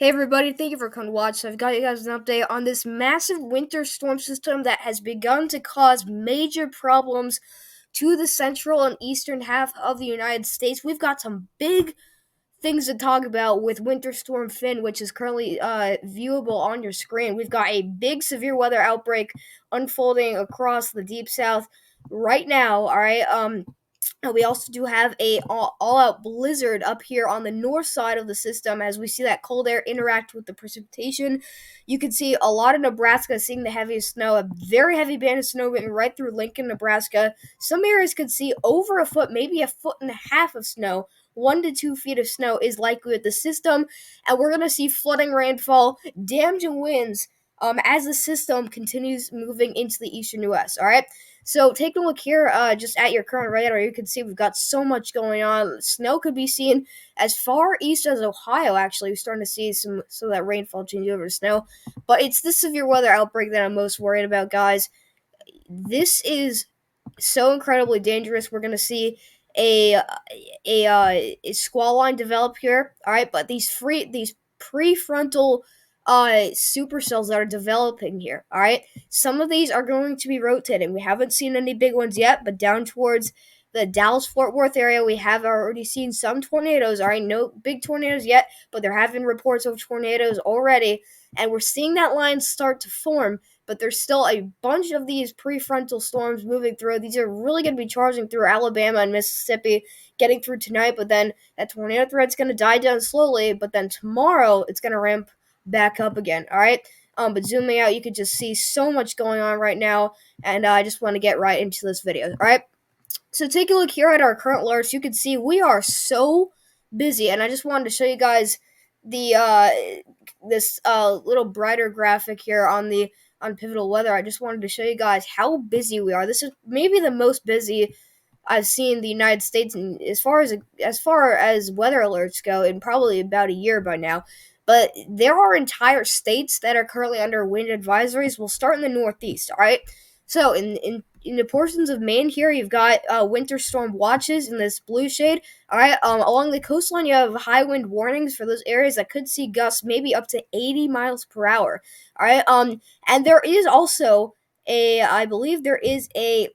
Hey everybody, thank you for coming to watch. So I've got you guys an update on this massive winter storm system that has begun to cause major problems to the central and eastern half of the United States. We've got some big things to talk about with Winter Storm Finn, which is currently viewable on your screen. We've got a big severe weather outbreak unfolding across the deep south right now. All right. And we also do have a all-out blizzard up here on the north side of the system as we see that cold air interact with the precipitation. You can see a lot of Nebraska seeing the heaviest snow, a very heavy band of snow moving right through Lincoln, Nebraska. Some areas could see over a foot, maybe a foot and a half of snow. 1 to 2 feet of snow is likely with the system, and we're going to see flooding, rainfall, damaging winds as the system continues moving into the eastern U.S. All right. So take a look here, just at your current radar. You can see we've got so much going on. Snow could be seen as far east as Ohio. Actually, we're starting to see some of that rainfall change over to snow. But it's the severe weather outbreak that I'm most worried about, guys. This is so incredibly dangerous. We're gonna see a a squall line develop here. All right, but these prefrontal supercells that are developing here. All right, some of these are going to be rotating. We haven't seen any big ones yet, but down towards the Dallas Fort Worth area, we have already seen some tornadoes. All right, no big tornadoes yet, but there have been reports of tornadoes already, and we're seeing that line start to form, but there's still a bunch of these prefrontal storms moving through. These are really going to be charging through Alabama and Mississippi, getting through tonight, but then that tornado threat's going to die down slowly, but then tomorrow it's going to ramp back up again, all right? But zooming out, you can just see so much going on right now, and I just want to get right into this video, all right? So take a look here at our current alerts. You can see we are so busy, and I just wanted to show you guys the this little brighter graphic here on Pivotal Weather. I just wanted to show you guys how busy we are. This is maybe the most busy I've seen the United States in, as far as weather alerts go, in probably about a year by now. But there are entire states that are currently under wind advisories. We'll start in the Northeast. All right. So in the portions of Maine here, you've got winter storm watches in this blue shade. All right. Along the coastline, you have high wind warnings for those areas that could see gusts maybe up to 80 miles per hour. All right. And there is also I believe there is a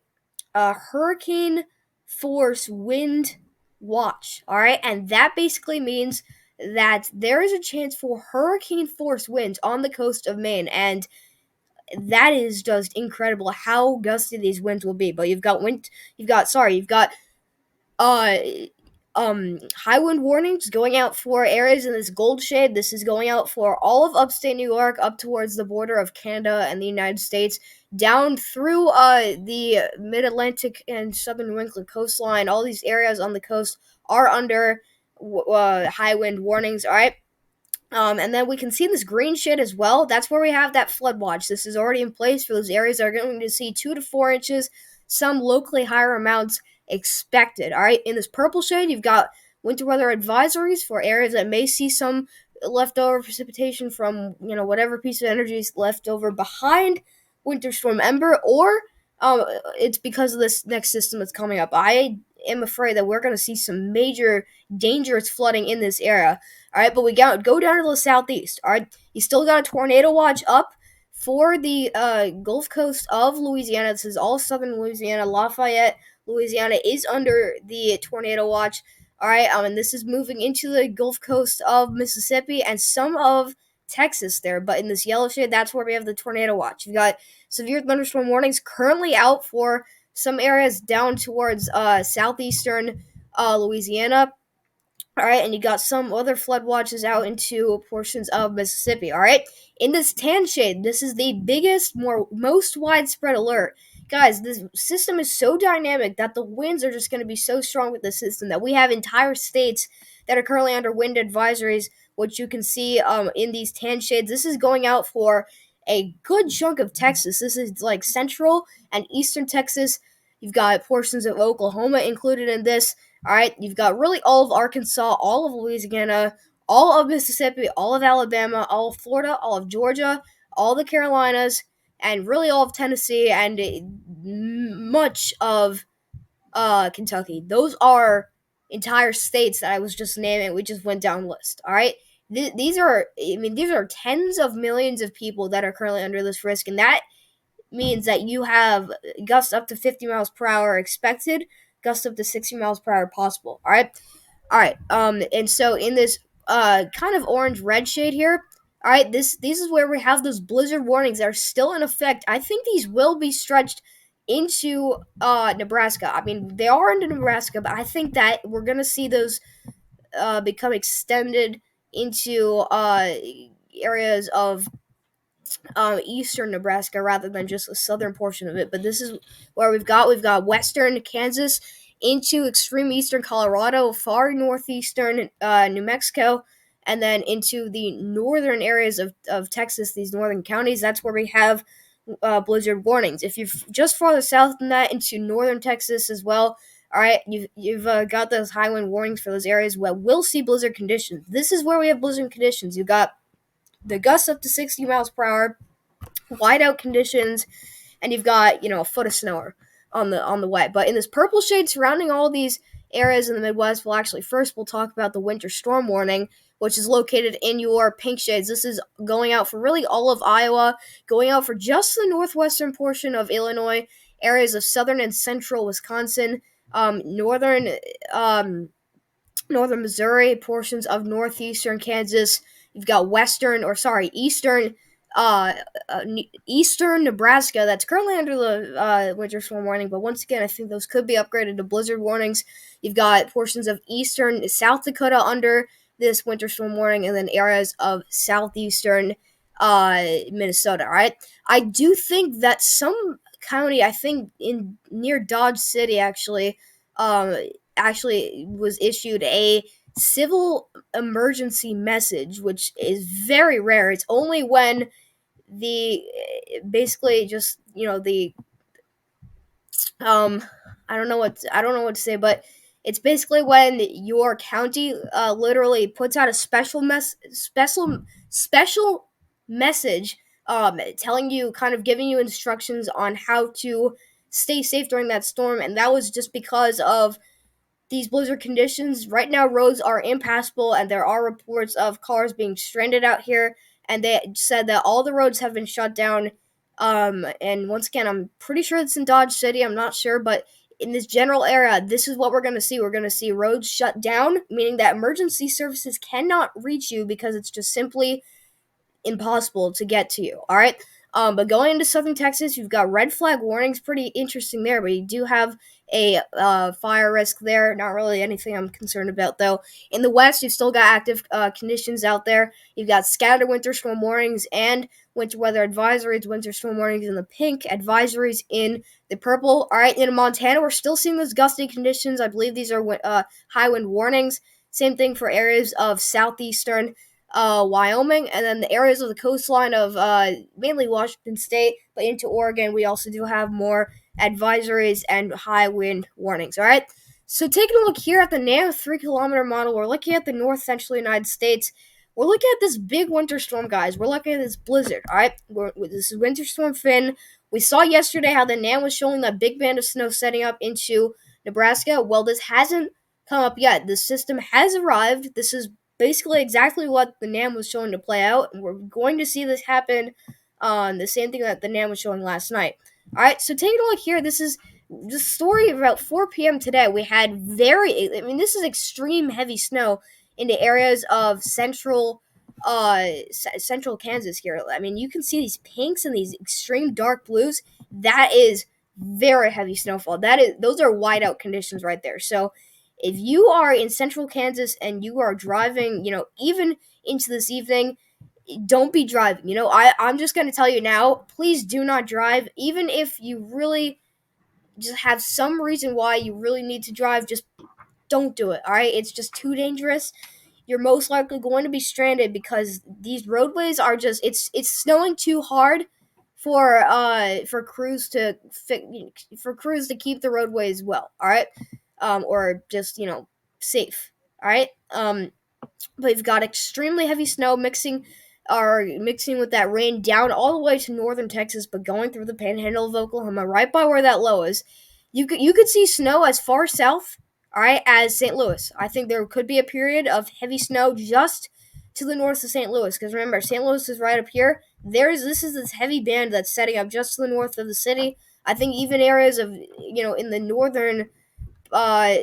hurricane force wind watch. All right, and that basically means that there is a chance for hurricane force winds on the coast of Maine, and that is just incredible how gusty these winds will be. But you've got uh high wind warnings going out for areas in this gold shade. This is going out for all of upstate New York up towards the border of Canada and the United States, down through the mid-Atlantic and southern New England coastline. All these areas on the coast are under high wind warnings. All right. And then we can see this green shade as well. That's where we have that flood watch. This is already in place for those areas that are going to see 2 to 4 inches, some locally higher amounts expected. All right, in this purple shade, you've got winter weather advisories for areas that may see some leftover precipitation from whatever piece of energy is left over behind Winter Storm Ember, or it's because of this next system that's coming up. I am afraid that we're going to see some major dangerous flooding in this area. All right, but we go down to the southeast. All right, you still got a tornado watch up for the Gulf Coast of Louisiana. This is all southern Louisiana. Lafayette, Louisiana is under the tornado watch. All right, and this is moving into the Gulf Coast of Mississippi and some of Texas there. But in this yellow shade, that's where we have the tornado watch. You've got severe thunderstorm warnings currently out for some areas down towards southeastern Louisiana. All right, and you got some other flood watches out into portions of Mississippi. All right, in this tan shade, this is the most widespread alert. Guys, this system is so dynamic that the winds are just going to be so strong with the system that we have entire states that are currently under wind advisories, which you can see in these tan shades. This is going out for a good chunk of Texas. This is like central and eastern Texas. You've got portions of Oklahoma included in this. All right, you've got really all of Arkansas, all of Louisiana, all of Mississippi, all of Alabama, all of Florida, all of Georgia, all the Carolinas, and really all of Tennessee and much of Kentucky. Those are entire states that I was just naming. We just went down the list. All right. these are tens of millions of people that are currently under this risk, and that means that you have gusts up to 50 miles per hour expected, gusts up to 60 miles per hour possible. All right. And so in this kind of orange red shade here, all right, this is where we have those blizzard warnings that are still in effect. I think these will be stretched into Nebraska. I mean, they are into Nebraska, but I think that we're gonna see those become extended into areas of eastern Nebraska rather than just the southern portion of it. But this is where we've got western Kansas into extreme eastern Colorado, far northeastern New Mexico, and then into the northern areas of Texas, these northern counties. That's where we have blizzard warnings. If you're just farther south than that into northern Texas as well, all right, you've got those high wind warnings for those areas where we'll see blizzard conditions. This is where we have blizzard conditions. You've got the gusts up to 60 miles per hour, whiteout conditions, and you've got a foot of snow on the way. But in this purple shade surrounding all these areas in the Midwest, we'll talk about the winter storm warning, which is located in your pink shades. This is going out for really all of Iowa, going out for just the northwestern portion of Illinois, areas of southern and central Wisconsin, um, northern Missouri, portions of northeastern Kansas. You've got uh, eastern Nebraska that's currently under the winter storm warning. But once again, I think those could be upgraded to blizzard warnings. You've got portions of eastern South Dakota under this winter storm warning, and then areas of southeastern Minnesota. All right, I do think that some county, I think in near Dodge City, um, actually was issued a civil emergency message, which is very rare. It's only when the basically just the um I don't know what to say, but it's basically when your county literally puts out a special message telling you, kind of giving you instructions on how to stay safe during that storm, and that was just because of these blizzard conditions. Right now, roads are impassable, and there are reports of cars being stranded out here. And they said that all the roads have been shut down. And once again, I'm pretty sure it's in Dodge City. I'm not sure, but in this general area, this is what we're going to see. We're going to see roads shut down, meaning that emergency services cannot reach you because it's just simply impossible to get to you. All right. But going into southern Texas, you've got red flag warnings. Pretty interesting there, but you do have a fire risk there. Not really anything I'm concerned about, though. In the west, you've still got active conditions out there. You've got scattered winter storm warnings and winter weather advisories, winter storm warnings in the pink, advisories in the purple. All right, in Montana, we're still seeing those gusty conditions. I believe these are high wind warnings. Same thing for areas of southeastern Wyoming, and then the areas of the coastline of mainly Washington State, but into Oregon, we also do have more advisories and high wind warnings. All right. So taking a look here at the NAM 3 kilometer model, we're looking at the north central United States. We're looking at this big winter storm, guys. We're looking at this blizzard. All right. This is Winter Storm Finn. We saw yesterday how the NAM was showing that big band of snow setting up into Nebraska. Well, this hasn't come up yet. The system has arrived. This is basically exactly what the NAM was showing to play out, and we're going to see this happen on the same thing that the NAM was showing last night. All right, so taking a look here, this is the story about 4 p.m. today. We had this is extreme heavy snow in the areas of central Kansas here. I mean, you can see these pinks and these extreme dark blues. That is very heavy snowfall. Those are whiteout conditions right there. So if you are in central Kansas and you are driving, even into this evening, don't be driving. I'm just going to tell you now, please do not drive. Even if you really just have some reason why you really need to drive, just don't do it. All right. It's just too dangerous. You're most likely going to be stranded because these roadways are it's snowing too hard for crews to keep the roadways well. All right. Or just safe. All right. But you've got extremely heavy snow mixing with that rain down all the way to northern Texas, but going through the panhandle of Oklahoma, right by where that low is. You could see snow as far south, all right, as St. Louis. I think there could be a period of heavy snow just to the north of St. Louis. Because remember, St. Louis is right up here. This is this heavy band that's setting up just to the north of the city. I think even areas of in the northern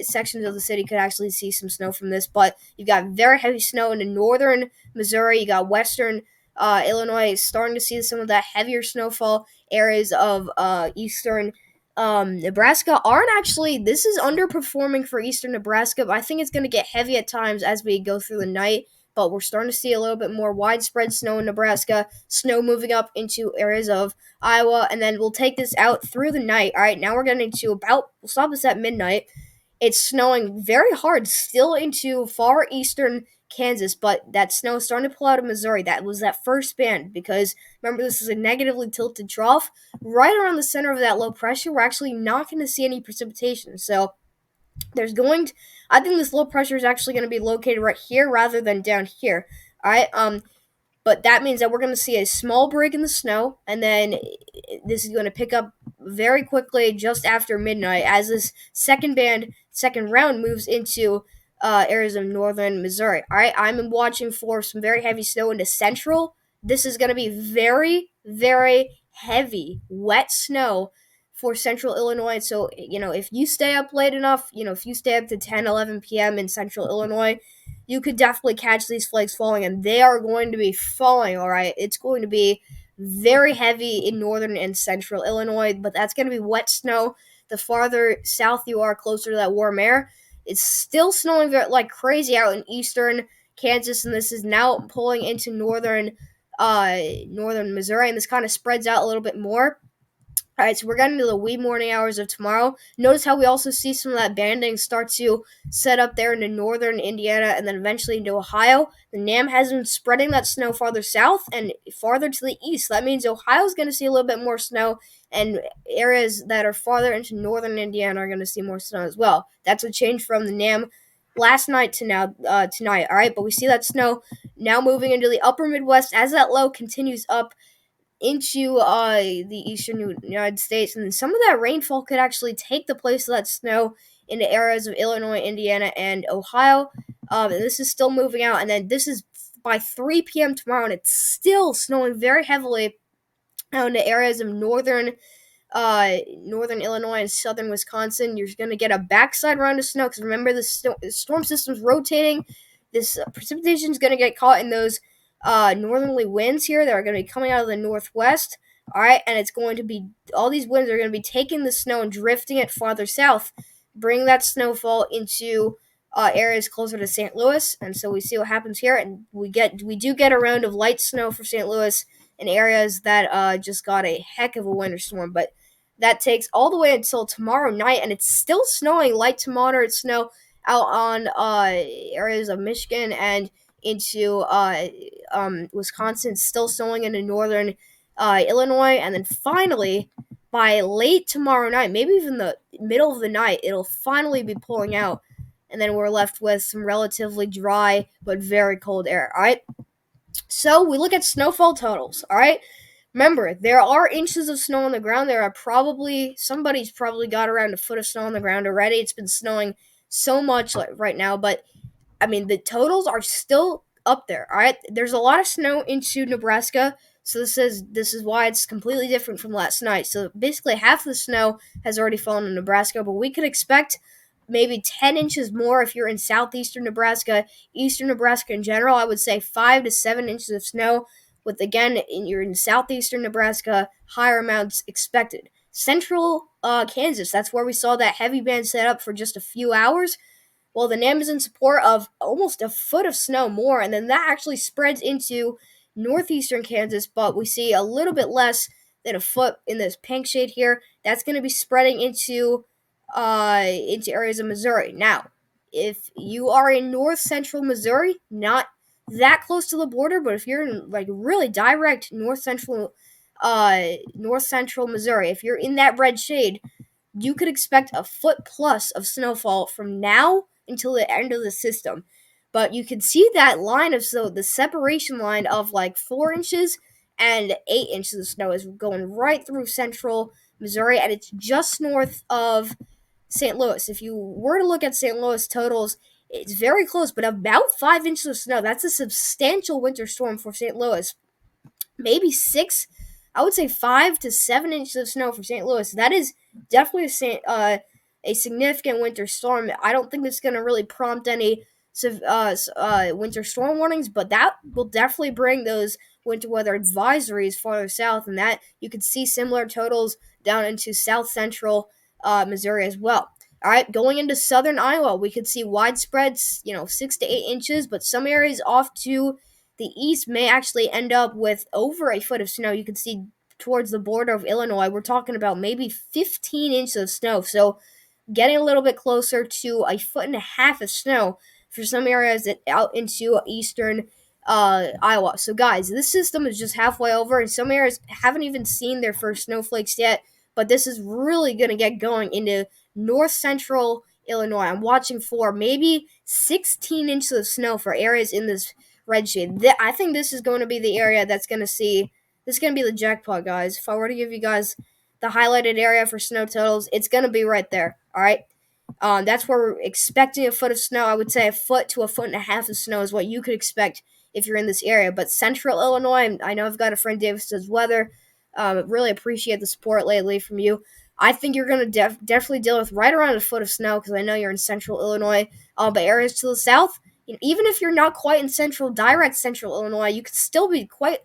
sections of the city could actually see some snow from this. But you've got very heavy snow in the northern Missouri. You got western Illinois starting to see some of that heavier snowfall. Areas of eastern Nebraska aren't actually. This is underperforming for eastern Nebraska, but I think it's going to get heavy at times as we go through the night. But we're starting to see a little bit more widespread snow in Nebraska, snow moving up into areas of Iowa, and then we'll take this out through the night. All right, now we're getting to we'll stop this at midnight. It's snowing very hard still into far eastern Kansas, but that snow is starting to pull out of Missouri. That was that first band because remember, this is a negatively tilted trough. Right around the center of that low pressure, we're actually not going to see any precipitation. So I think this low pressure is actually going to be located right here rather than down here. All right. But that means that we're going to see a small break in the snow, and then this is going to pick up very quickly just after midnight as this second round moves into areas of northern Missouri. All right, I'm watching for some very heavy snow into central. This is going to be very, very heavy, wet snow for central Illinois. So, if you stay up late enough, if you stay up to 10, 11 p.m. in central Illinois, you could definitely catch these flakes falling, and they are going to be falling, all right? It's going to be very heavy in northern and central Illinois, but that's going to be wet snow. The farther south you are, closer to that warm air, it's still snowing like crazy out in eastern Kansas, and this is now pulling into northern Missouri, and this kind of spreads out a little bit more. All right, so we're getting to the wee morning hours of tomorrow. Notice how we also see some of that banding start to set up there into northern Indiana and then eventually into Ohio. The NAM has been spreading that snow farther south and farther to the east. That means Ohio's going to see a little bit more snow, and areas that are farther into northern Indiana are going to see more snow as well. That's a change from the NAM last night to now tonight. All right, but we see that snow now moving into the upper Midwest as that low continues up into the eastern United States, and then some of that rainfall could actually take the place of that snow into areas of Illinois, Indiana, and Ohio. And this is still moving out, and then this is by 3 p.m. tomorrow, and it's still snowing very heavily out into areas of northern Illinois and southern Wisconsin. You're going to get a backside round of snow because remember the storm system's rotating. This precipitation is going to get caught in those northerly winds here that are going to be coming out of the northwest. All right, and it's going to be all these winds are going to be taking the snow and drifting it farther south, bringing that snowfall into areas closer to St. Louis. And so we see what happens here, and we do get a round of light snow for St. Louis in areas that just got a heck of a winter storm. But that takes all the way until tomorrow night, and it's still snowing, light to moderate snow out on areas of Michigan and into Wisconsin, still snowing into northern Illinois, and then finally by late tomorrow night, maybe even the middle of the night, it'll finally be pulling out, and then we're left with some relatively dry but very cold air. All right, so we look at snowfall totals. All right, remember there are inches of snow on the ground. Somebody's probably got around a foot of snow on the ground already. It's been snowing so much right now, but I mean, the totals are still up there. All right, there's a lot of snow into Nebraska, so this is why it's completely different from last night. So basically, half the snow has already fallen in Nebraska, but we could expect maybe 10 inches more if you're in southeastern Nebraska, eastern Nebraska in general. I would say 5 to 7 inches of snow. With again, you're in southeastern Nebraska, higher amounts expected. Central Kansas, that's where we saw that heavy band set up for just a few hours. Well, the NAM is in support of almost a foot of snow more, and then that actually spreads into northeastern Kansas, but we see a little bit less than a foot in this pink shade here. That's going to be spreading into areas of Missouri. Now, if you are in north central Missouri, not that close to the border, but if you're in like really direct north central Missouri, if you're in that red shade, you could expect a foot plus of snowfall from now until the end of the system. But you can see that line of the separation line of like 4 inches and 8 inches of snow is going right through central Missouri, and it's just north of St. Louis. If you were to look at St. Louis totals, It's very close, but about 5 inches of snow. That's a substantial winter storm for St. Louis. Maybe six, I would say 5 to 7 inches of snow for St. Louis. That is definitely a significant winter storm. I don't think it's going to really prompt any winter storm warnings, but that will definitely bring those winter weather advisories farther south, and that you could see similar totals down into south central Missouri as well. All right, going into southern Iowa, we could see widespread, 6 to 8 inches, but some areas off to the east may actually end up with over a foot of snow. You can see towards the border of Illinois, we're talking about maybe 15 inches of snow. So getting a little bit closer to a foot and a half of snow for some areas out into eastern Iowa. So, guys, this system is just halfway over, and some areas haven't even seen their first snowflakes yet. But this is really going to get going into north central Illinois. I'm watching for maybe 16 inches of snow for areas in this red shade. I think this is going to be the area that's going to see. This is going to be the jackpot, guys. If I were to give you guys the highlighted area for snow totals, it's going to be right there. All right. That's where we're expecting a foot of snow. I would say a foot to a foot and a half of snow is what you could expect if you're in this area. But central Illinois, I know I've got a friend Davis does weather. Really appreciate the support lately from you. I think you're going to definitely deal with right around a foot of snow because I know you're in central Illinois. But areas to the south, even if you're not quite in direct central Illinois, you could still be quite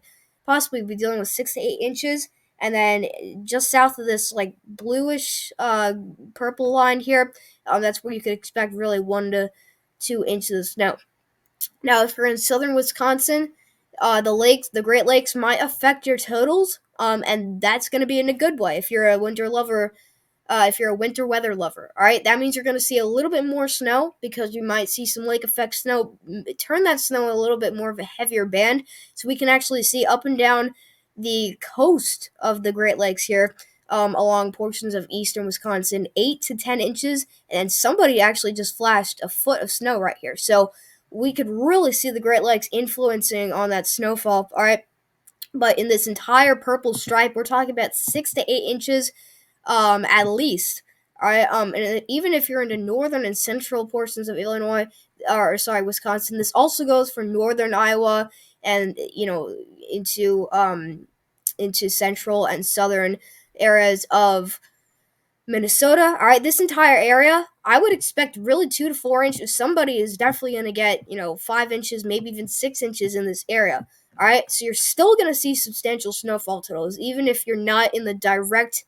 possibly be dealing with 6 to 8 inches. And then just south of this like bluish purple line here, that's where you could expect really 1 to 2 inches of snow. Now, if you're in southern Wisconsin, the Great Lakes might affect your totals, and that's going to be in a good way if you're a winter lover. If you're a winter weather lover, all right, that means you're going to see a little bit more snow because you might see some lake effect snow. Turn that snow a little bit more of a heavier band, so we can actually see up and down the coast of the Great Lakes here, along portions of eastern Wisconsin, 8 to 10 inches, and somebody actually just flashed a foot of snow right here. So we could really see the Great Lakes influencing on that snowfall. All right, but in this entire purple stripe, we're talking about 6 to 8 inches at least. All right, and even if you're into northern and central portions of Illinois, or sorry, Wisconsin, this also goes for northern Iowa and into central and southern areas of Minnesota. All right, this entire area, I would expect really 2 to 4 inches. Somebody is definitely going to get 5 inches, maybe even 6 inches in this area. All right, so you're still going to see substantial snowfall totals, even if you're not in the direct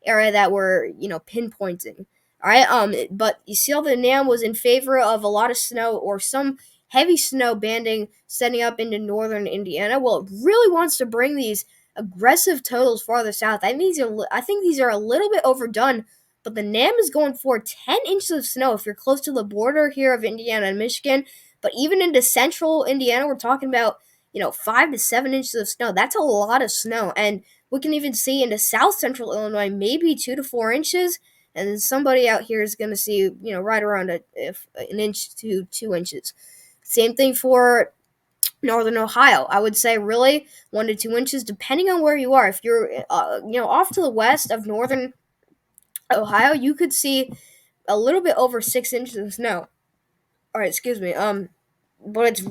area that we're pinpointing. All right, but you see how the NAM was in favor of a lot of snow or some heavy snow banding setting up into northern Indiana. Well, it really wants to bring these aggressive totals farther south. I think these are a little bit overdone, but the NAM is going for 10 inches of snow if you're close to the border here of Indiana and Michigan. But even into central Indiana, we're talking about 5 to 7 inches of snow. That's a lot of snow, and we can even see into south central Illinois maybe 2 to 4 inches. And then somebody out here is going to see right around an inch to 2 inches. Same thing for northern Ohio. I would say really 1 to 2 inches, depending on where you are. If you're, off to the west of northern Ohio, you could see a little bit over 6 inches of snow. All right, excuse me. But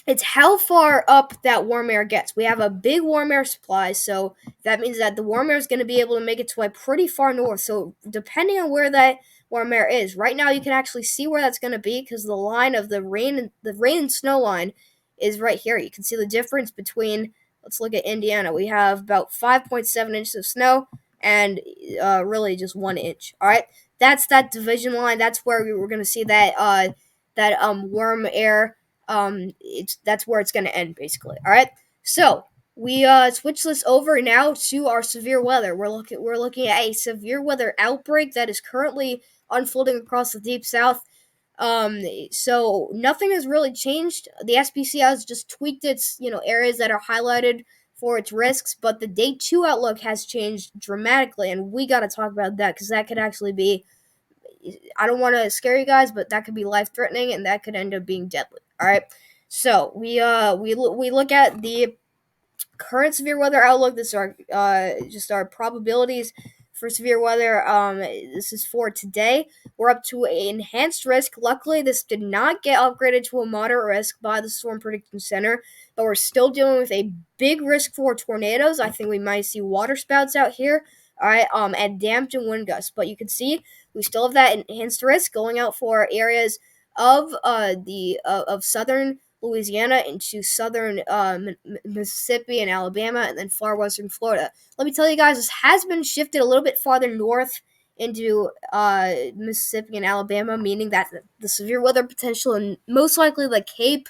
it's how far up that warm air gets. We have a big warm air supply, so that means that the warm air is going to be able to make its way pretty far north. So depending on where that warm air is, right now you can actually see where that's going to be because the line of the rain and snow line is right here. You can see the difference between. Let's look at Indiana. We have about 5.7 inches of snow and really just 1 inch. All right, that's that division line. That's where we were going to see that warm air. That's where it's going to end basically. All right, so we switch this over now to our severe weather. We're looking at a severe weather outbreak that is currently unfolding across the deep south. So nothing has really changed. The SPC has just tweaked its areas that are highlighted for its risks, but the day 2 outlook has changed dramatically, and we got to talk about that because that could actually be. I don't want to scare you guys, but that could be life threatening, and that could end up being deadly. All right, so we look at the current severe weather outlook. This are just our probabilities for severe weather. This is for today. We're up to an enhanced risk. Luckily, this did not get upgraded to a moderate risk by the Storm Prediction Center, but we're still dealing with a big risk for tornadoes. I think we might see water spouts out here. All right, and damaging wind gusts. But you can see we still have that enhanced risk going out for areas of of southern Louisiana into southern Mississippi and Alabama, and then far western Florida. Let me tell you guys, this has been shifted a little bit farther north into Mississippi and Alabama, meaning that the severe weather potential and most likely the Cape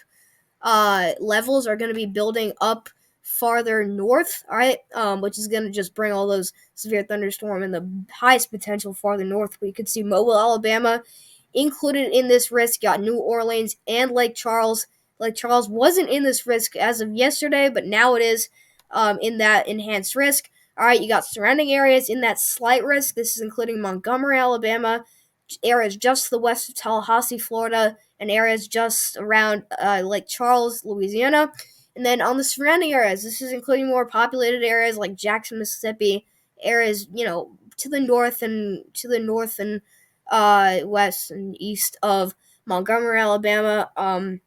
levels are going to be building up farther north, all right, which is going to just bring all those severe thunderstorm and the highest potential farther north. We could see Mobile, Alabama included in this risk. Got New Orleans and Lake Charles. Lake Charles wasn't in this risk as of yesterday, but now it is in that enhanced risk. All right, you got surrounding areas in that slight risk. This is including Montgomery, Alabama, areas just to the west of Tallahassee, Florida, and areas just around Lake Charles, Louisiana. And then on the surrounding areas, this is including more populated areas like Jackson, Mississippi, areas to the north and west and east of Montgomery, Alabama, and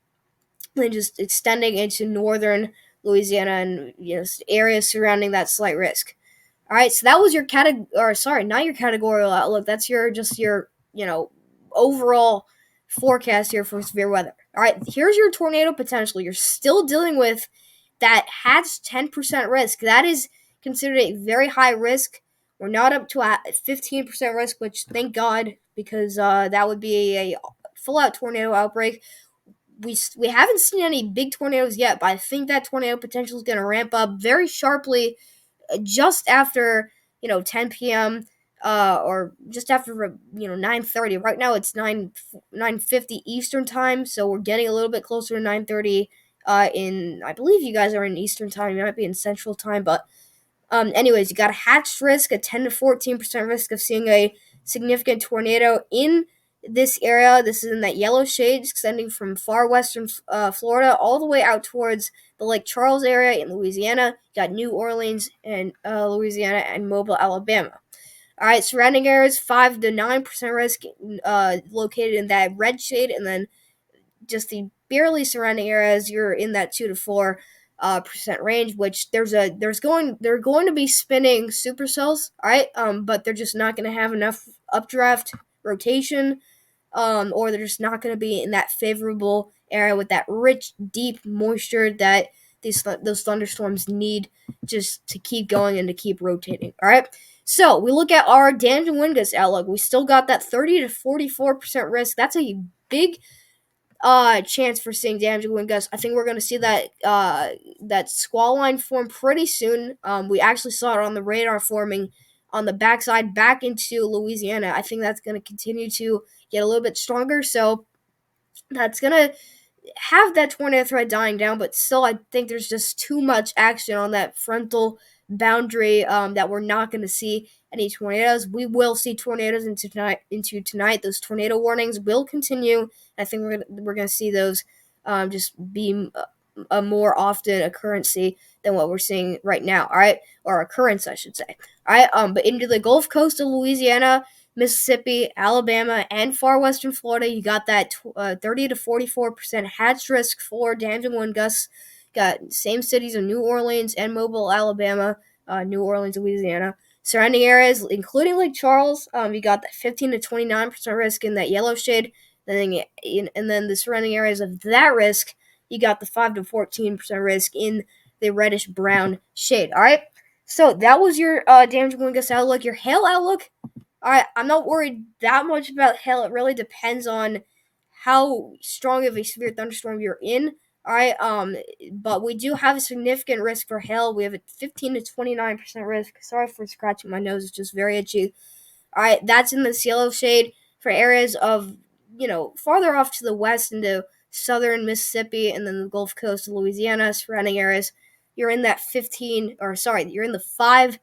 just extending into northern Louisiana and areas surrounding that slight risk. All right, so that was your not your categorical outlook. That's your overall forecast here for severe weather. All right, here's your tornado potential. You're still dealing with that has 10% risk. That is considered a very high risk. We're not up to a 15% risk, which thank God, because that would be a full-out tornado outbreak. We haven't seen any big tornadoes yet, but I think that tornado potential is going to ramp up very sharply just after 10 p.m. Or just after 9:30. Right now it's 9:50 Eastern time, so we're getting a little bit closer to 9:30. In I believe you guys are in Eastern time. You might be in Central time, but anyways, you got a hatched risk, a 10 to 14% risk of seeing a significant tornado in this area. This is in that yellow shade, extending from far western Florida all the way out towards the Lake Charles area in Louisiana. You got New Orleans and Louisiana and Mobile, Alabama. All right, surrounding areas 5 to 9% risk, located in that red shade, and then just the barely surrounding areas, you're in that 2 to 4% range. Which they're going to be spinning supercells, all right, but they're just not going to have enough updraft rotation, or they're just not going to be in that favorable area with that rich, deep moisture that those thunderstorms need just to keep going and to keep rotating. All right. So we look at our damage and wind gusts outlook. We still got that 30 to 44% risk. That's a big chance for seeing damage and wind gusts. I think we're going to see that squall line form pretty soon. We actually saw it on the radar forming on the backside back into Louisiana. I think that's going to continue to get a little bit stronger. So that's going to have that tornado threat dying down, but still I think there's just too much action on that frontal boundary that we're not going to see any tornadoes. We will see tornadoes into tonight. Those tornado warnings will continue. I think we're going to see those just be a more often occurrency than what we're seeing right now. All right, or occurrence, I should say. All right, but into the Gulf Coast of Louisiana, Mississippi, Alabama, and far western Florida, you got that 30 to 44% hatch risk for damage and wind gusts. Got same cities of New Orleans and Mobile, Alabama, New Orleans, Louisiana. Surrounding areas, including Lake Charles, you got that 15 to 29% risk in that yellow shade. And then the surrounding areas of that risk, you got the 5 to 14% risk in the reddish brown shade. All right. So that was your damage and wind gust outlook. Your hail outlook. All right, I'm not worried that much about hail. It really depends on how strong of a severe thunderstorm you're in. All right, but we do have a significant risk for hail. We have a 15 to 29% risk. Sorry for scratching my nose; it's just very itchy. All right, that's in this yellow shade for areas of farther off to the west into southern Mississippi and then the Gulf Coast of Louisiana, surrounding areas. You're in that you're in the 5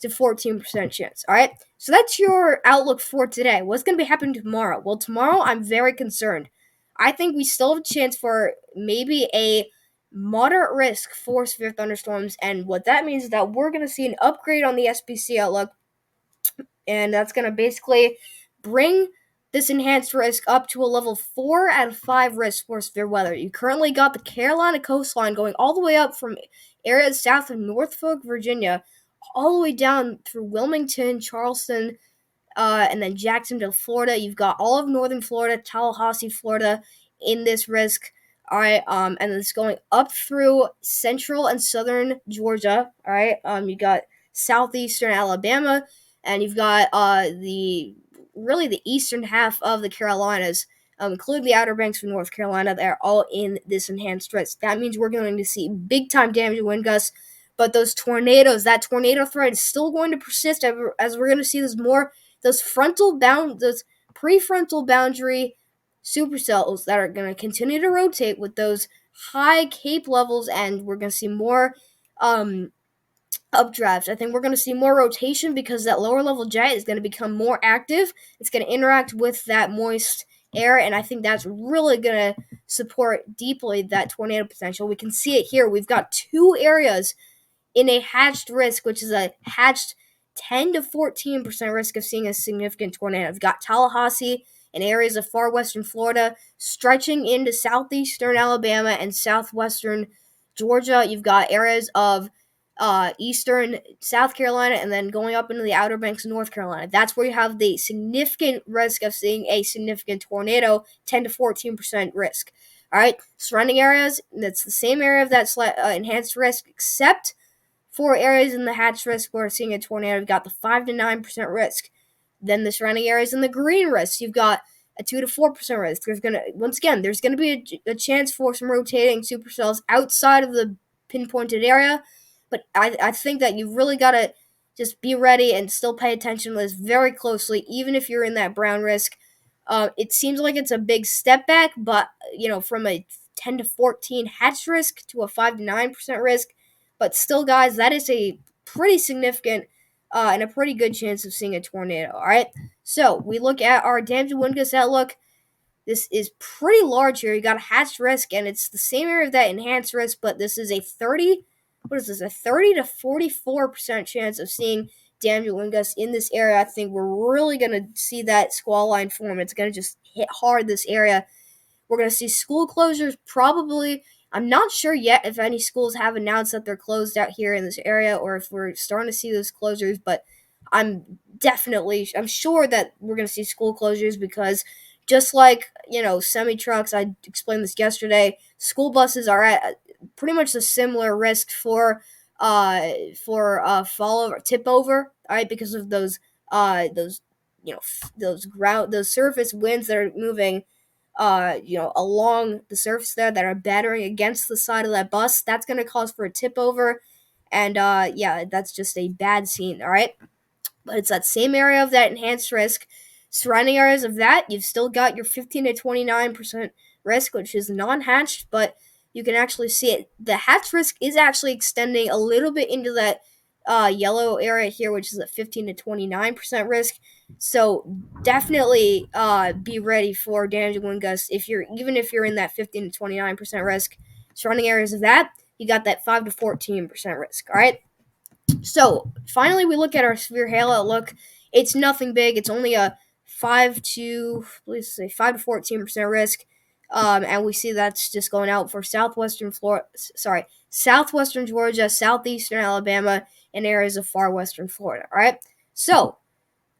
to 14% chance. All right. So that's your outlook for today. What's going to be happening tomorrow? Well, tomorrow I'm very concerned. I think we still have a chance for maybe a moderate risk for severe thunderstorms. And what that means is that we're going to see an upgrade on the SPC outlook and that's going to basically bring this enhanced risk up to a level 4 out of 5 risk for severe weather. You currently got the Carolina coastline going all the way up from areas south of Norfolk, Virginia, all the way down through Wilmington, Charleston, and then Jacksonville, Florida. You've got all of northern Florida, Tallahassee, Florida in this risk. All right, and it's going up through central and southern Georgia. All right, you got southeastern Alabama, and you've got the eastern half of the Carolinas, including the Outer Banks of North Carolina. They're all in this enhanced risk. That means we're going to see big time damage to wind gusts. But those tornadoes, that tornado threat is still going to persist as we're going to see those prefrontal boundary supercells that are going to continue to rotate with those high CAPE levels, and we're going to see more updrafts. I think we're going to see more rotation because that lower level jet is going to become more active. It's going to interact with that moist air, and I think that's really going to support deeply that tornado potential. We can see it here. We've got two areas in a hatched risk, which is a hatched 10 to 14% risk of seeing a significant tornado. We've got Tallahassee and areas of far western Florida stretching into southeastern Alabama and southwestern Georgia. You've got areas of eastern South Carolina and then going up into the Outer Banks of North Carolina. That's where you have the significant risk of seeing a significant tornado, 10 to 14% risk. All right, surrounding areas, that's the same area of that enhanced risk, except for areas in the hatch risk where seeing a tornado, you've got the 5 to 9% risk. Then the surrounding areas in the green risk, you've got a 2 to 4% risk. There's going to be a chance for some rotating supercells outside of the pinpointed area, but I think that you've really got to just be ready and still pay attention to this very closely, even if you're in that brown risk. It seems like it's a big step back, but from a 10 to 14 hatch risk to a 5 to 9% risk, but still, guys, that is a pretty significant and a pretty good chance of seeing a tornado. All right, so we look at our damage wind gust outlook. This is pretty large here. You got a hatched risk, and it's the same area of that enhanced risk, but this is a 30. What is this? A 30 to 44% chance of seeing damage wind gusts in this area. I think we're really gonna see that squall line form. It's gonna just hit hard this area. We're going to see school closures probably. I'm not sure yet if any schools have announced that they're closed out here in this area or if we're starting to see those closures, but I'm sure that we're going to see school closures because just like, semi-trucks, I explained this yesterday, school buses are at pretty much a similar risk for fall over, tip over, all right, because of those those surface winds that are moving along the surface there that are battering against the side of that bus. That's going to cause for a tip over. And that's just a bad scene, all right? But it's that same area of that enhanced risk. Surrounding areas of that, you've still got your 15 to 29% risk, which is non-hatched, but you can actually see it. The hatch risk is actually extending a little bit into that yellow area here, which is at 15 to 29% risk. So definitely be ready for damaging wind gusts if you're in that 15 to 29% risk. Surrounding areas of that, you got that 5 to 14% risk. All right. So finally, we look at our severe hail outlook. It's nothing big. It's only a 5 to 14% risk. And we see that's just going out for southwestern Georgia, southeastern Alabama, and areas of far western Florida. All right. So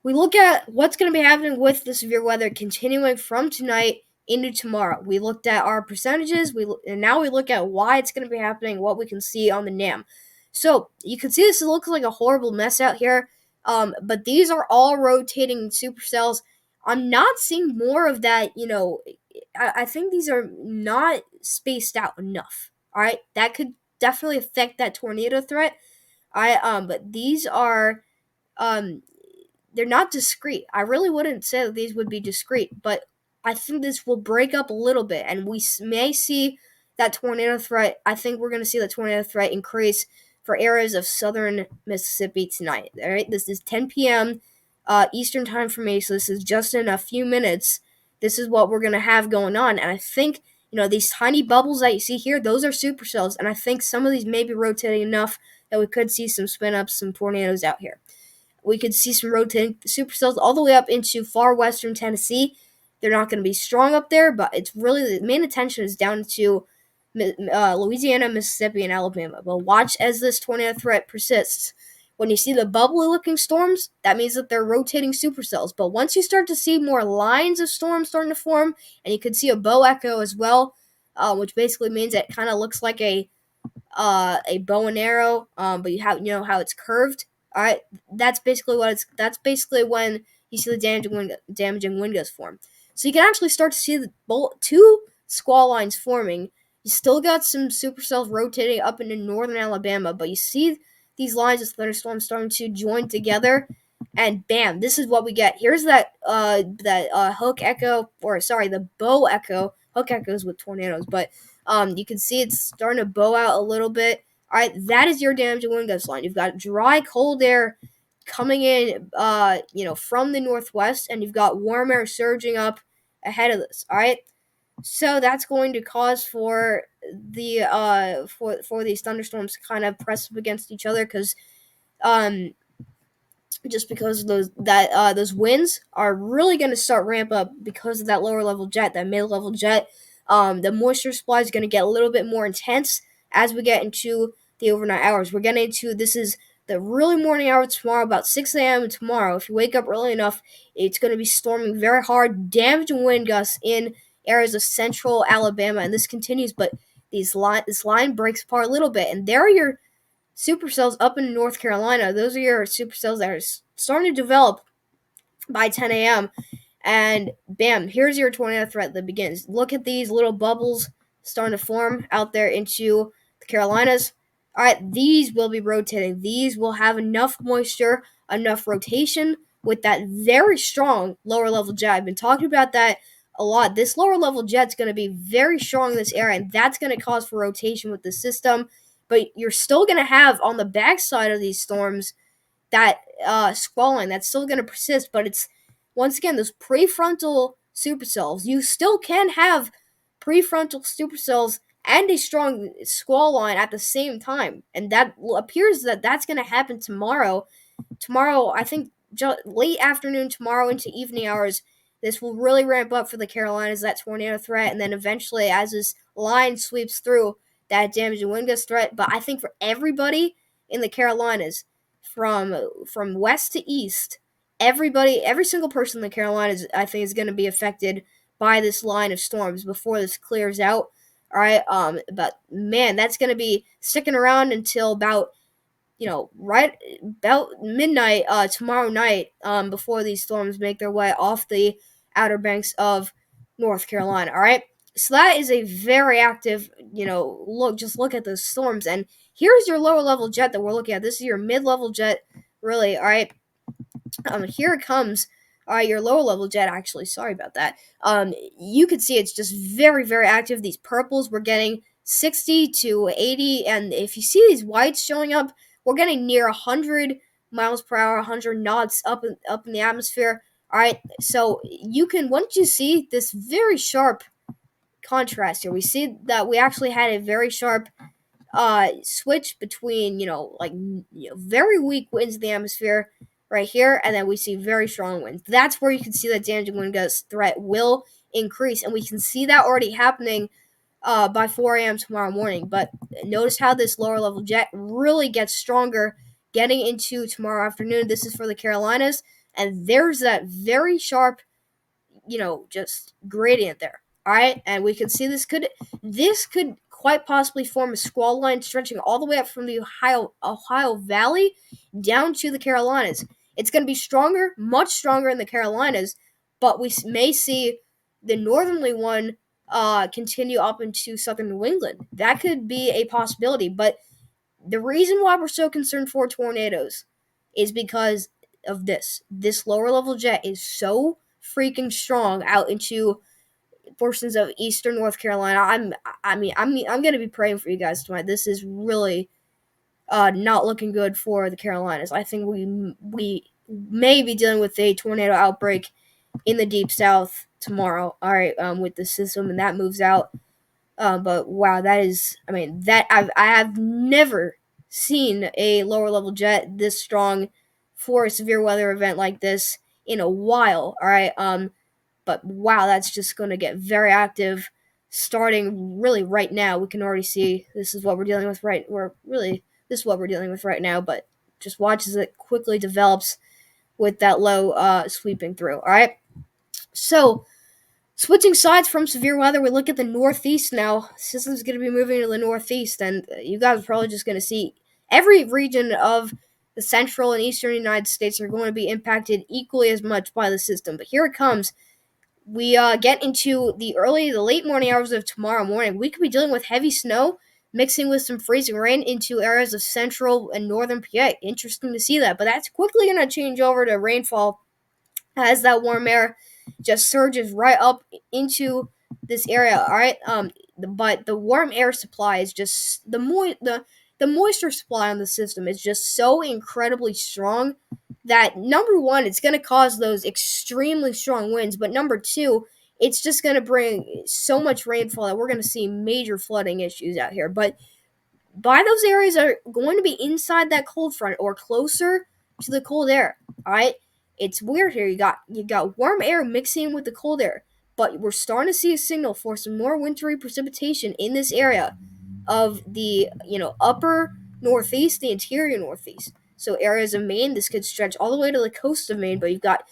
we look at what's going to be happening with the severe weather continuing from tonight into tomorrow. We looked at our percentages, and now we look at why it's going to be happening, what we can see on the NAM. So you can see this looks like a horrible mess out here, but these are all rotating supercells. I'm not seeing more of that, I think these are not spaced out enough, all right? That could definitely affect that tornado threat, all right? But these are, they're not discrete. I really wouldn't say that these would be discrete, but I think this will break up a little bit, and we may see that tornado threat. I think we're going to see the tornado threat increase for areas of southern Mississippi tonight. All right, this is 10 p.m. Eastern time for me, so this is just in a few minutes. This is what we're going to have going on, and I think these tiny bubbles that you see here, those are supercells, and I think some of these may be rotating enough that we could see some spin ups, some tornadoes out here. We could see some rotating supercells all the way up into far western Tennessee. They're not going to be strong up there, but it's really the main attention is down to Louisiana, Mississippi, and Alabama. But watch as this tornado threat persists. When you see the bubbly-looking storms, that means that they're rotating supercells. But once you start to see more lines of storms starting to form, and you could see a bow echo as well, which basically means it kind of looks like a bow and arrow, but you know how it's curved. All right, that's basically what it's. That's basically when you see the damaging wind gusts form. So you can actually start to see the two squall lines forming. You still got some supercells rotating up into northern Alabama, but you see these lines of thunderstorms starting to join together, and bam, this is what we get. Here's that hook echo, or sorry, the bow echo. Hook echoes with tornadoes, but you can see it's starting to bow out a little bit. All right, that is your damage and wind gust line. You've got dry, cold air coming in, from the northwest, and you've got warm air surging up ahead of this. All right, so that's going to cause for these thunderstorms to kind of press up against each other because um just because those winds are really going to start ramp up because of that lower level jet, that mid level jet. The moisture supply is going to get a little bit more intense as we get into the overnight hours. We're getting into this is the really morning hours tomorrow, about 6 a.m. tomorrow. If you wake up early enough, it's going to be storming very hard, damaging wind gusts in areas of central Alabama, and this continues. But this line breaks apart a little bit, and there are your supercells up in North Carolina. Those are your supercells that are starting to develop by 10 a.m. And bam, here's your tornado threat that begins. Look at these little bubbles starting to form out there into the Carolinas. All right, these will be rotating. These will have enough moisture, enough rotation with that very strong lower level jet. I've been talking about that a lot. This lower level jet's going to be very strong in this area, and that's going to cause for rotation with the system. But you're still going to have on the backside of these storms that squalling that's still going to persist, but it's once again those prefrontal supercells. You still can have prefrontal supercells and a strong squall line at the same time, and that appears that that's going to happen tomorrow. Tomorrow, I think late afternoon tomorrow into evening hours, this will really ramp up for the Carolinas, that tornado threat, and then eventually, as this line sweeps through, that damage and wind gust threat. But I think for everybody in the Carolinas, from west to east, every single person in the Carolinas, I think, is going to be affected by this line of storms before this clears out. All right, but man, that's going to be sticking around until about right about midnight tomorrow night, before these storms make their way off the outer banks of North Carolina. All right, so that is a very active. Look at those storms, and here's your lower level jet that we're looking at. This is your mid level jet, really. All right, here it comes. All right, your lower level jet. Actually, sorry about that. You can see it's just very, very active. These purples, we're getting 60 to 80, and if you see these whites showing up, we're getting near 100 miles per hour, 100 knots up in the atmosphere. All right, so you can once you see this very sharp contrast here, we see that we actually had a very sharp switch between very weak winds in the atmosphere right here, and then we see very strong winds. That's where you can see that damaging wind gust threat will increase, and we can see that already happening by 4 a.m. tomorrow morning. But notice how this lower level jet really gets stronger getting into tomorrow afternoon. This is for the Carolinas, and there's that very sharp, just gradient there. All right, and we can see this could quite possibly form a squall line stretching all the way up from the Ohio Valley down to the Carolinas. It's going to be stronger, much stronger in the Carolinas, but we may see the northerly one continue up into southern New England. That could be a possibility, but the reason why we're so concerned for tornadoes is because of this. This lower level jet is so freaking strong out into portions of eastern North Carolina. I'm gonna be praying for you guys tonight. This is really not looking good for the Carolinas. I think we may be dealing with a tornado outbreak in the deep south tomorrow. All right, with the system and that moves out. But wow, I have never seen a lower level jet this strong for a severe weather event like this in a while. All right. But wow, that's just going to get very active starting really right now. We can already see this is what we're dealing with this is what we're dealing with right now, but just watch as it quickly develops with that low sweeping through. All right. So, switching sides from severe weather, we look at the Northeast now. System's going to be moving to the Northeast, and you guys are probably just going to see every region of the central and eastern United States are going to be impacted equally as much by the system. But here it comes. We get into the late morning hours of tomorrow morning. We could be dealing with heavy snow mixing with some freezing rain into areas of central and northern PA. Interesting to see that, but that's quickly going to change over to rainfall as that warm air just surges right up into this area. All right, but the warm air supply is just the moisture supply on the system is just so incredibly strong that number one, it's going to cause those extremely strong winds, but number two, it's just going to bring so much rainfall that we're going to see major flooding issues out here. But by those areas are going to be inside that cold front or closer to the cold air. All right, it's weird here. You got warm air mixing with the cold air, but we're starting to see a signal for some more wintry precipitation in this area of the upper northeast, the interior northeast. So areas of Maine, this could stretch all the way to the coast of Maine, but you've got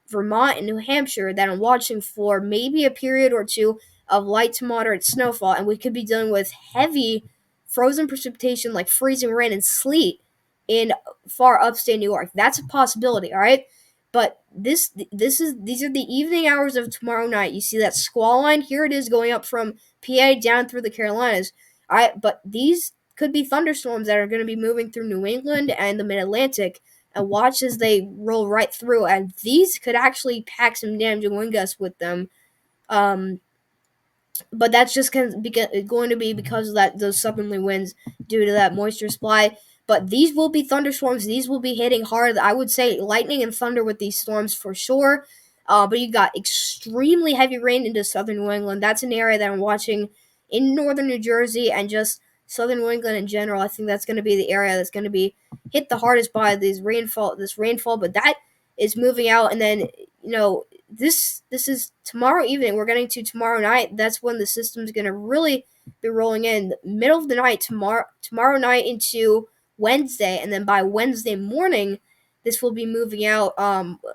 Vermont and New Hampshire that I'm watching for maybe a period or two of light to moderate snowfall, and we could be dealing with heavy frozen precipitation like freezing rain and sleet in far upstate New York. That's a possibility, all right? But these are the evening hours of tomorrow night. You see that squall line? Here it is going up from PA down through the Carolinas. All right, but these could be thunderstorms that are going to be moving through New England and the Mid-Atlantic, and watch as they roll right through, and these could actually pack some damaging wind gusts with them. Um, but that's just going to be because of those southerly winds due to that moisture supply. But these will be thunderstorms. These will be hitting hard. I would say lightning and thunder with these storms for sure. But you got extremely heavy rain into southern New England. That's an area that I'm watching in northern New Jersey and just southern New England in general. I think that's going to be the area that's going to be hit the hardest by this rainfall. But that is moving out, and then this is tomorrow evening. We're getting to tomorrow night. That's when the system's going to really be rolling in the middle of the night tomorrow night into Wednesday, and then by Wednesday morning, this will be moving out.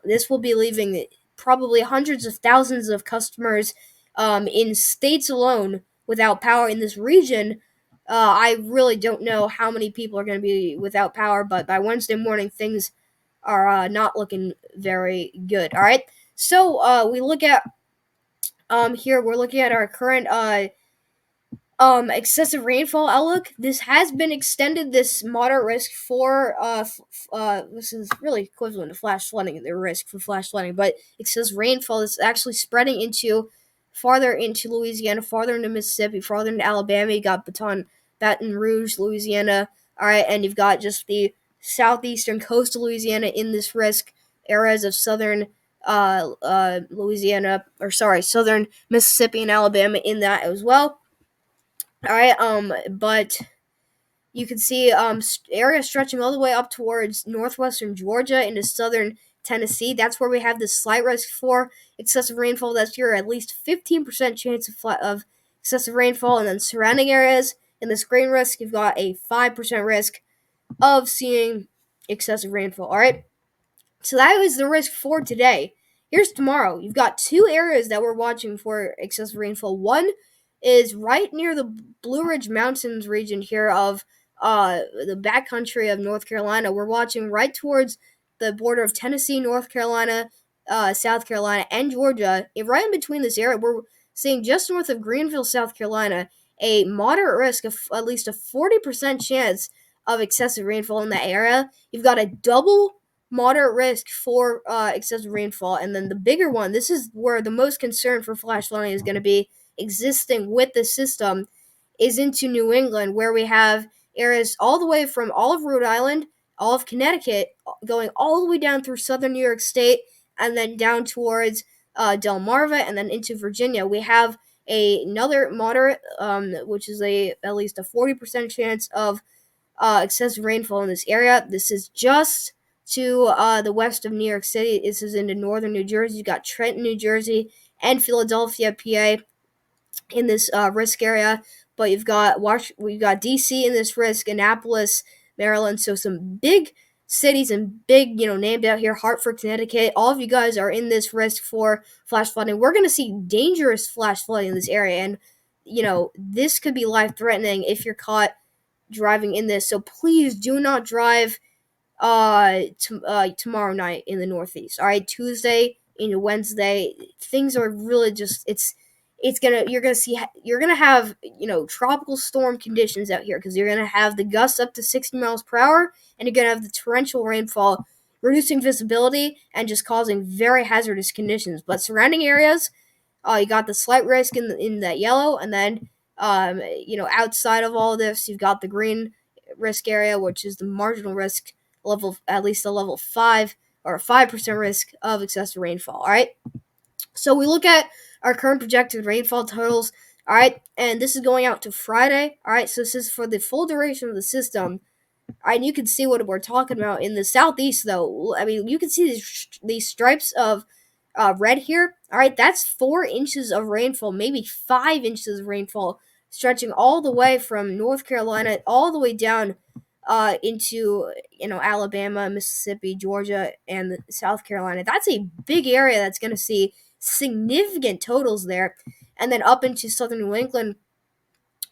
This will be leaving probably hundreds of thousands of customers in states alone without power in this region. I really don't know how many people are going to be without power, but by Wednesday morning, things are not looking very good. All right. So we look at here. We're looking at our current excessive rainfall outlook. This has been extended. This moderate risk for this is really equivalent to flash flooding. The risk for flash flooding, but excessive rainfall is actually spreading into farther into Louisiana, farther into Mississippi, farther into Alabama. You got Baton Rouge, Louisiana. All right, and you've got just the southeastern coast of Louisiana in this risk areas of southern Louisiana, or sorry, southern Mississippi and Alabama in that as well. All right, but you can see areas stretching all the way up towards northwestern Georgia into southern Tennessee. That's where we have this slight risk for excessive rainfall. That's your at least 15% chance of excessive rainfall, and then surrounding areas in this green risk, you've got a 5% risk of seeing excessive rainfall. All right. So that was the risk for today. Here's tomorrow. You've got two areas that we're watching for excessive rainfall. One is right near the Blue Ridge Mountains region here of the backcountry of North Carolina. We're watching right towards the border of Tennessee, North Carolina, South Carolina, and Georgia. Right in between this area, we're seeing just north of Greenville, South Carolina, a moderate risk of at least a 40% chance of excessive rainfall in that area. You've got a double moderate risk for excessive rainfall, and then the bigger one, this is where the most concern for flash flooding is going to be existing with the system, is into New England, where we have areas all the way from all of Rhode Island, all of Connecticut, going all the way down through southern New York State, and then down towards Delmarva, and then into Virginia. We have another moderate, which is at least a 40% chance of excessive rainfall in this area. This is just to the west of New York City. This is into northern New Jersey. You got Trenton, New Jersey, and Philadelphia, PA, in this risk area. But we've got DC in this risk, Annapolis, Maryland. So some big cities and big, named out here. Hartford, Connecticut. All of you guys are in this risk for flash flooding. We're gonna see dangerous flash flooding in this area, and this could be life threatening if you're caught driving in this. So please do not drive tomorrow night in the Northeast. All right, Tuesday into Wednesday, things are really just it's gonna you're gonna have tropical storm conditions out here because you're gonna have the gusts up to 60 miles per hour, and you're gonna have the torrential rainfall, reducing visibility and just causing very hazardous conditions. But surrounding areas, you got the slight risk in that yellow, and then outside of all of this, you've got the green risk area, which is the marginal risk level, at least a level 5 or 5% risk of excessive rainfall. All right. So we look at our current projected rainfall totals. All right, and this is going out to Friday. All right, so this is for the full duration of the system. All right, and you can see what we're talking about in the southeast, though. I mean, you can see these stripes of red here. All right, that's 4 inches of rainfall, maybe 5 inches of rainfall, stretching all the way from North Carolina all the way down into Alabama, Mississippi, Georgia, and South Carolina. That's a big area that's going to see significant totals there, and then up into southern New England,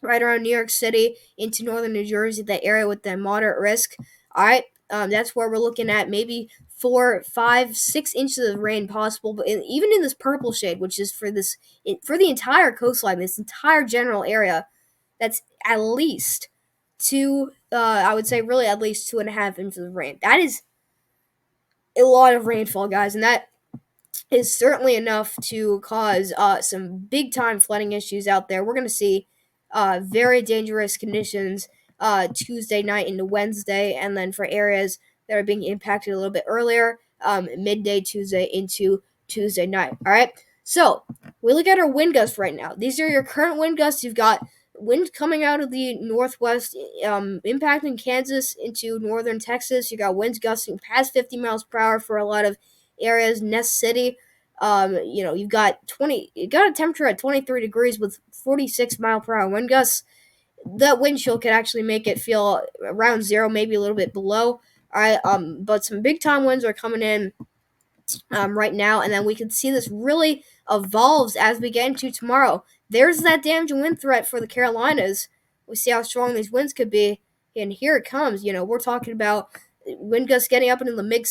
right around New York City, into northern New Jersey, that area with the moderate risk. All right, that's where we're looking at maybe 4, 5, 6 inches of rain possible. But even in this purple shade, which is for the entire coastline, this entire general area, that's at least two. I would say really at least 2.5 inches of rain. That is a lot of rainfall, guys, and that is certainly enough to cause some big time flooding issues out there. We're going to see very dangerous conditions Tuesday night into Wednesday, and then for areas that are being impacted a little bit earlier, midday Tuesday into Tuesday night. All right. So we look at our wind gusts right now. These are your current wind gusts. You've got wind coming out of the northwest, impacting Kansas into northern Texas. You got winds gusting past 50 miles per hour for a lot of areas. Nest City, you got a temperature at 23 degrees with 46 mile per hour wind gusts. That wind chill could actually make it feel around zero, maybe a little bit below. All right, but some big time winds are coming in right now, and then we can see this really evolves as we get into tomorrow. There's that damaging wind threat for the Carolinas. We see how strong these winds could be, and here it comes. We're talking about wind gusts getting up into the mid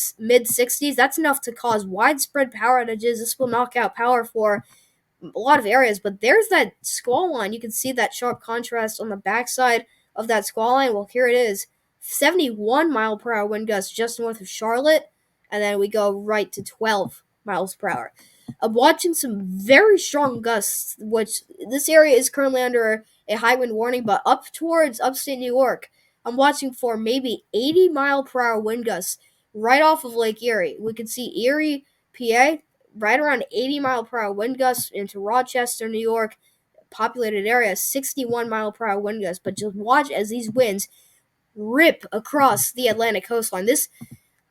60s. That's enough to cause widespread power outages. This will knock out power for a lot of areas, but there's that squall line. You can see that sharp contrast on the backside of that squall line. Well, here it is, 71 mile per hour wind gusts just north of Charlotte, and then we go right to 12 miles per hour. I'm watching some very strong gusts, which this area is currently under a high wind warning, but up towards upstate New York, I'm watching for maybe 80 mile per hour wind gusts right off of Lake Erie. We can see Erie, PA, right around 80 mile per hour wind gusts into Rochester, New York, populated area, 61 mile per hour wind gusts. But just watch as these winds rip across the Atlantic coastline.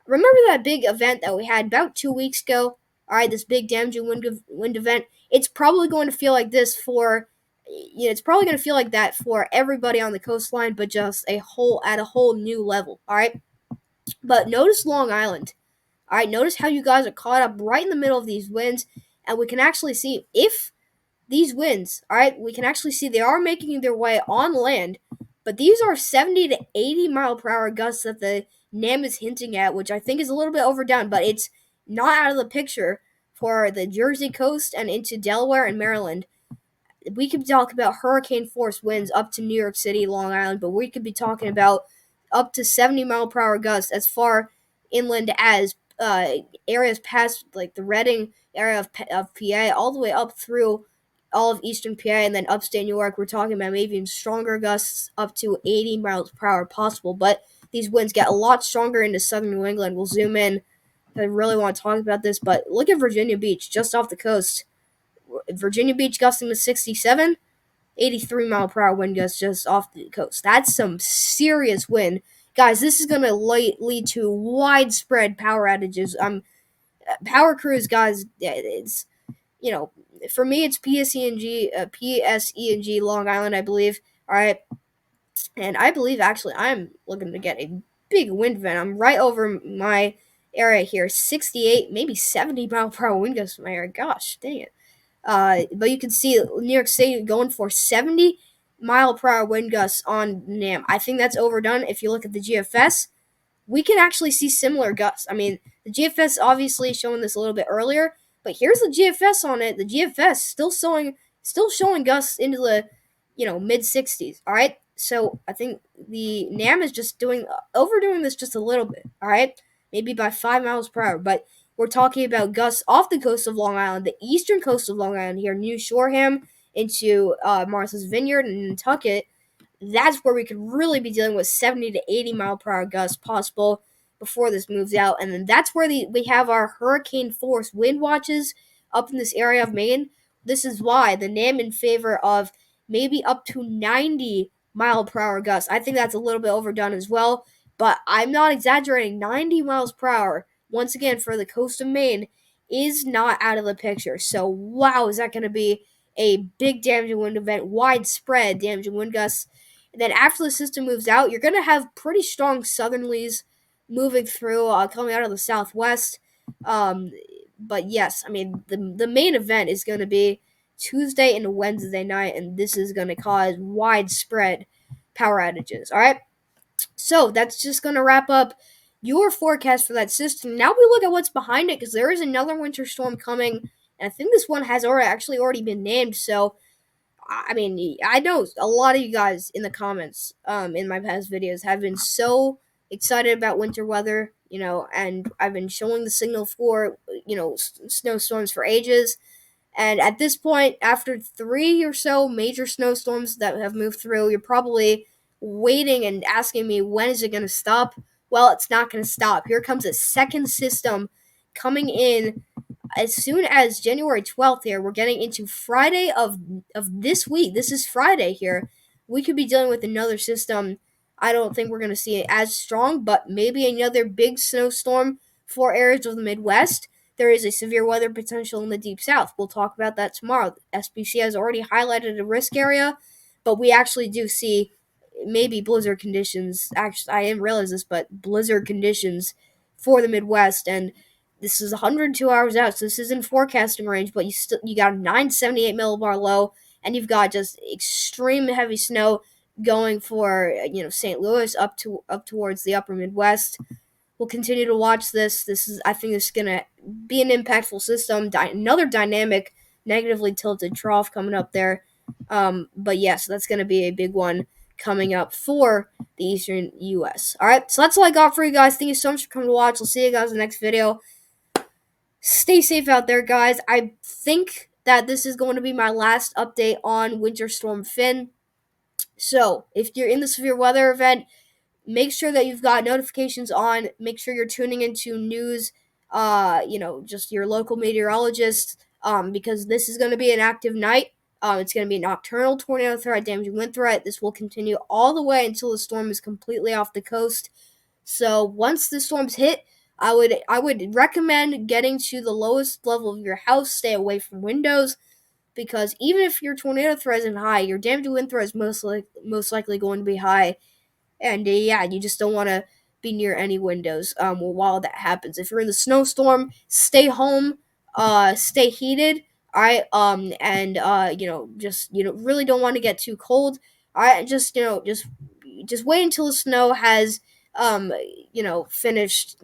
Remember that big event that we had about 2 weeks ago? All right, this big damaging wind event. It's probably going to feel like this it's probably going to feel like that for everybody on the coastline, but just at a whole new level. All right, but notice Long Island. All right, notice how you guys are caught up right in the middle of these winds, and we can actually see if these winds, all right, we can actually see they are making their way on land, but these are 70 to 80 mile per hour gusts that the NAM is hinting at, which I think is a little bit overdone, but it's not out of the picture for the Jersey coast and into Delaware and Maryland. We could talk about hurricane force winds up to New York City, Long Island, but we could be talking about up to 70 mile per hour gusts as far inland as areas past like the Reading area of PA, all the way up through all of eastern PA, and then upstate New York. We're talking about maybe even stronger gusts up to 80 miles per hour possible, but these winds get a lot stronger into southern New England. We'll zoom in. I really want to talk about this, but look at Virginia Beach, just off the coast. Virginia Beach gusting to 67, 83 mile per hour wind gusts just off the coast. That's some serious wind. guys, this is gonna lead to widespread power outages. Power crews, guys, it's you know, for me, it's PSENG Long Island, I believe. All right, and I believe actually I'm looking to get a big wind event. I'm right over my area here, 68, maybe 70 mile per hour wind gusts in my area. Gosh, dang it. But you can see New York State going for 70 mile per hour wind gusts on NAM. I think that's overdone. If you look at the GFS, we can actually see similar gusts. I mean, the GFS obviously showing this a little bit earlier, but here's the GFS on it. The GFS still showing gusts into the mid 60s. All right, so I think the NAM is just overdoing this just a little bit. All right, maybe by 5 miles per hour, but we're talking about gusts off the coast of Long Island, the eastern coast of Long Island here, New Shoreham into Martha's Vineyard and Nantucket. That's where we could really be dealing with 70 to 80 mile per hour gusts possible before this moves out. And then that's where we have our hurricane force wind watches up in this area of Maine. This is why the NAM in favor of maybe up to 90 mile per hour gusts. I think that's a little bit overdone as well, but I'm not exaggerating. 90 miles per hour, once again, for the coast of Maine is not out of the picture. So, wow, is that going to be a big damaging wind event, widespread damaging wind gusts? And then after the system moves out, you're going to have pretty strong southerlies moving through, coming out of the southwest. Um, but yes, I mean, the main event is going to be Tuesday and Wednesday night, and this is going to cause widespread power outages. All right, so that's just going to wrap up your forecast for that system. Now we look at what's behind it because there is another winter storm coming, and I think this one has already been named. So I mean, I know a lot of you guys in the comments, in my past videos have been so excited about winter weather, and I've been showing the signal for, snowstorms for ages. And at this point, after 3 or so major snowstorms that have moved through, you're probably waiting and asking me, when is it going to stop? Well, it's not going to stop. Here comes a second system coming in as soon as January 12th here. We're getting into Friday of this week. This is Friday here. We could be dealing with another system. I don't think we're going to see it as strong, but maybe another big snowstorm for areas of the Midwest. There is a severe weather potential in the Deep South. We'll talk about that tomorrow. SPC has already highlighted a risk area, but we actually do see maybe blizzard conditions. Actually, I didn't realize this, but blizzard conditions for the Midwest. And this is 102 hours out, so this is in forecasting range, but you got a 978 millibar low, and you've got just extreme heavy snow going for St. Louis up towards the upper Midwest. We'll continue to watch this. I think this is gonna be an impactful system. Another dynamic, negatively tilted trough coming up there. But yes, that's gonna be a big one coming up for the Eastern U.S. All right, so that's all I got for you guys. Thank you so much for coming to watch. I'll see you guys in the next video. Stay safe out there, guys. I think that this is going to be my last update on Winter Storm Finn. So, if you're in the severe weather event, make sure that you've got notifications on. Make sure you're tuning into news, just your local meteorologist, because this is going to be an active night. It's going to be a nocturnal tornado threat, damaging wind threat. This will continue all the way until the storm is completely off the coast. So once the storms hit, I would recommend getting to the lowest level of your house. Stay away from windows, because even if your tornado threat isn't high, your damaging wind threat is most likely going to be high. And yeah, you just don't want to be near any windows while that happens. If you're in the snowstorm, stay home, stay heated. All right, and just really don't want to get too cold. All right, just wait until the snow has finished.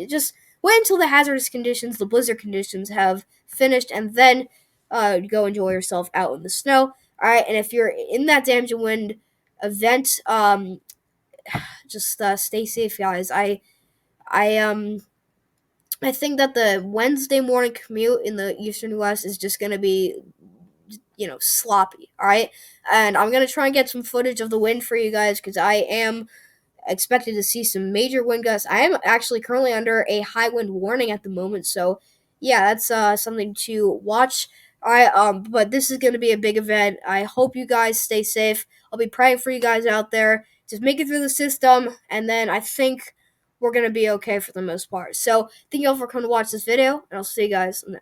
Just wait until the hazardous conditions, the blizzard conditions, have finished, and then go enjoy yourself out in the snow. All right, and if you're in that damaging wind event, just stay safe, guys. I think that the Wednesday morning commute in the Eastern U.S. is just gonna be sloppy. All right, and I'm gonna try and get some footage of the wind for you guys, because I am expected to see some major wind gusts. I am actually currently under a high wind warning at the moment, so yeah, that's something to watch. All right, but this is going to be a big event. I hope you guys stay safe. I'll be praying for you guys out there. Just make it through the system, and then I think we're gonna be okay for the most part. So thank you all for coming to watch this video, and I'll see you guys next.